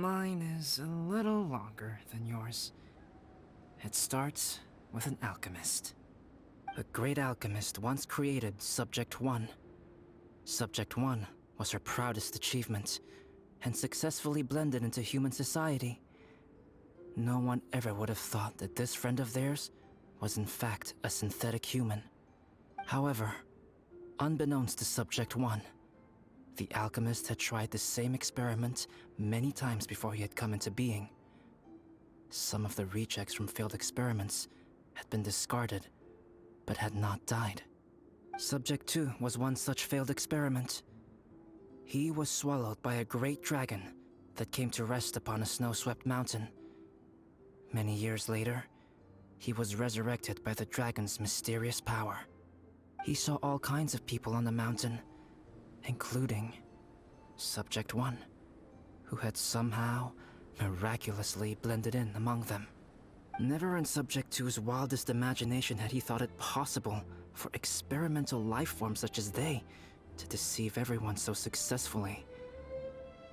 Mine is a little longer than yours. It starts with an alchemist. A great alchemist once created Subject 1. Subject 1 was her proudest achievement, and successfully blended into human society. No one ever would have thought that this friend of theirs was in fact a synthetic human. However, unbeknownst to Subject 1, the alchemist had tried the same experiment many times before he had come into being. Some of the rejects from failed experiments had been discarded, but had not died. Subject 2 was one such failed experiment. He was swallowed by a great dragon that came to rest upon a snow-swept mountain. Many years later, he was resurrected by the dragon's mysterious power. He saw all kinds of people on the mountain, including Subject 1, who had somehow miraculously blended in among them. Never in Subject 2's wildest imagination had he thought it possible for experimental life forms such as they to deceive everyone so successfully.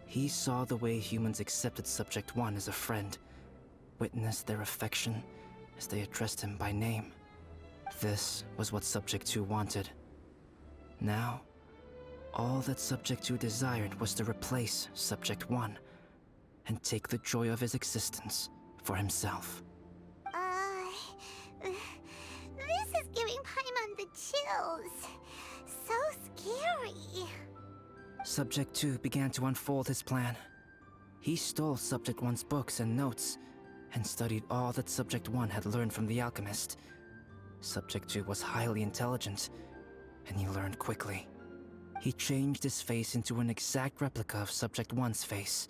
He saw the way humans accepted Subject 1 as a friend, witnessed their affection as they addressed him by name. This was what Subject 2 wanted. Now, all that Subject 2 desired was to replace Subject 1 and take the joy of his existence for himself. This is giving Paimon the chills. So scary. Subject 2 began to unfold his plan. He stole Subject 1's books and notes, and studied all that Subject 1 had learned from the alchemist. Subject 2 was highly intelligent, and he learned quickly. He changed his face into an exact replica of Subject 1's face.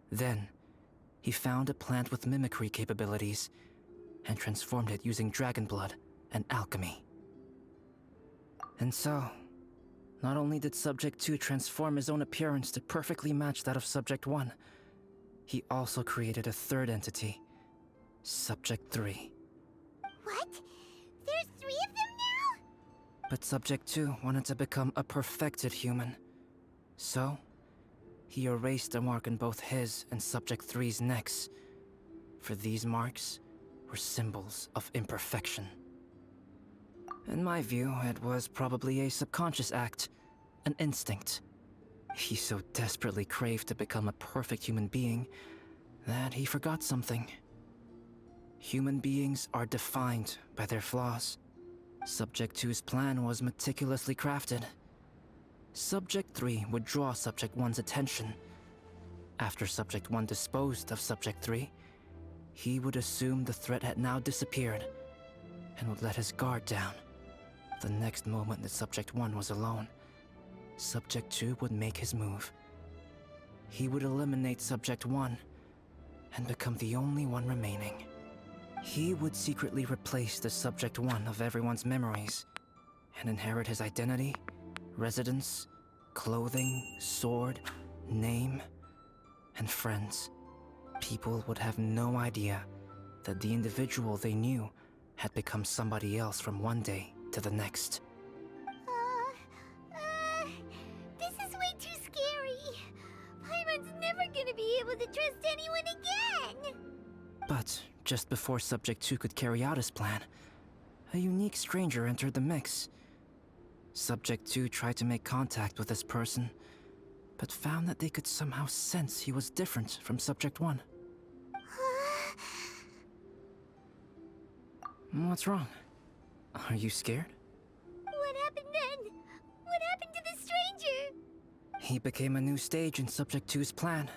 Then, he found a plant with mimicry capabilities, and transformed it using dragon blood and alchemy. And so, not only did Subject 2 transform his own appearance to perfectly match that of Subject 1, he also created a third entity, Subject 3. What? There's 3 of them now? But Subject 2 wanted to become a perfected human. So, he erased a mark on both his and Subject 3's necks. For these marks were symbols of imperfection. In my view, it was probably a subconscious act, an instinct. He so desperately craved to become a perfect human being that he forgot something. Human beings are defined by their flaws. Subject 2's plan was meticulously crafted. Subject 3 would draw Subject 1's attention. After Subject 1 disposed of Subject 3, he would assume the threat had now disappeared and would let his guard down. The next moment that Subject 1 was alone, Subject 2 would make his move. He would eliminate Subject 1 and become the only one remaining. He would secretly replace the Subject 1 of everyone's memories and inherit his identity, residence, clothing, sword, name, and friends. People would have no idea that the individual they knew had become somebody else from one day to the next. This is way too scary. Paimon's never gonna be able to trust anyone again. But just before Subject 2 could carry out his plan, a unique stranger entered the mix. Subject 2 tried to make contact with this person, but found that they could somehow sense he was different from Subject 1. What's wrong? Are you scared? What happened then? What happened to the stranger? He became a new stage in Subject 2's plan.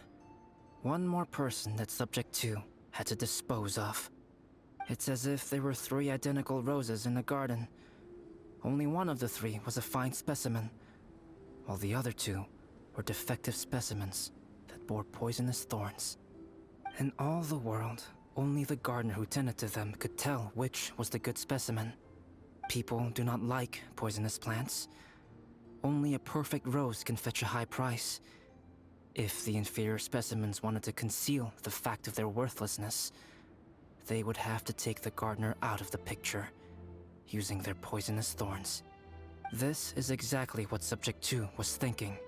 One more person that Subject 2 had to dispose of. It's as if there were 3 identical roses in a garden. Only one of the 3 was a fine specimen, while the other 2 were defective specimens that bore poisonous thorns. In all the world, only the gardener who tended to them could tell which was the good specimen. People do not like poisonous plants. Only a perfect rose can fetch a high price. If the inferior specimens wanted to conceal the fact of their worthlessness, they would have to take the gardener out of the picture, using their poisonous thorns. This is exactly what Subject 2 was thinking.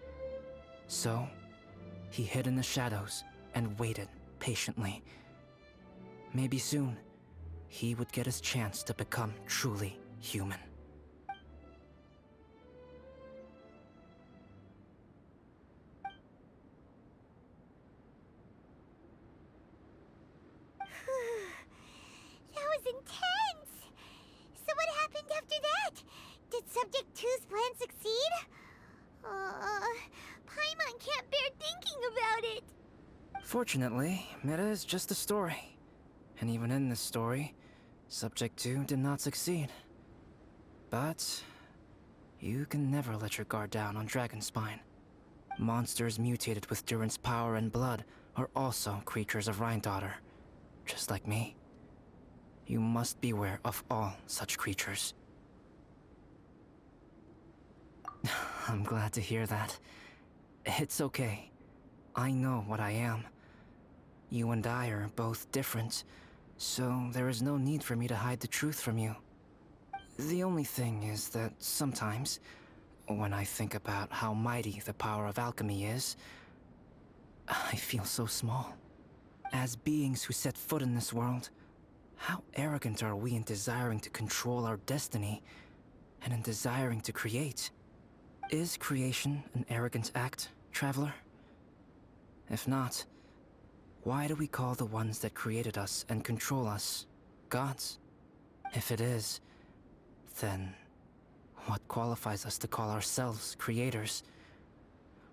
So, he hid in the shadows and waited patiently. Maybe soon, he would get his chance to become truly human. That was intense! So what happened after that? Did Subject 2's plan succeed? Paimon can't bear thinking about it! Fortunately, Meta is just a story. And even in this story, Subject 2 did not succeed. But you can never let your guard down on Dragonspine. Monsters mutated with Durin's power and blood are also creatures of Rhine-Daughter, just like me. You must beware of all such creatures. I'm glad to hear that. It's okay. I know what I am. You and I are both different, so there is no need for me to hide the truth from you. The only thing is that sometimes, when I think about how mighty the power of alchemy is, I feel so small. As beings who set foot in this world, how arrogant are we in desiring to control our destiny, and in desiring to create? Is creation an arrogant act, traveler? If not, why do we call the ones that created us and control us gods? If it is, then what qualifies us to call ourselves creators?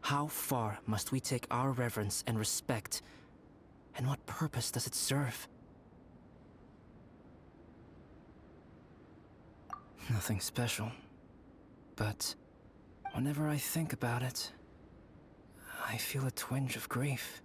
How far must we take our reverence and respect, and what purpose does it serve? Nothing special, but whenever I think about it, I feel a twinge of grief.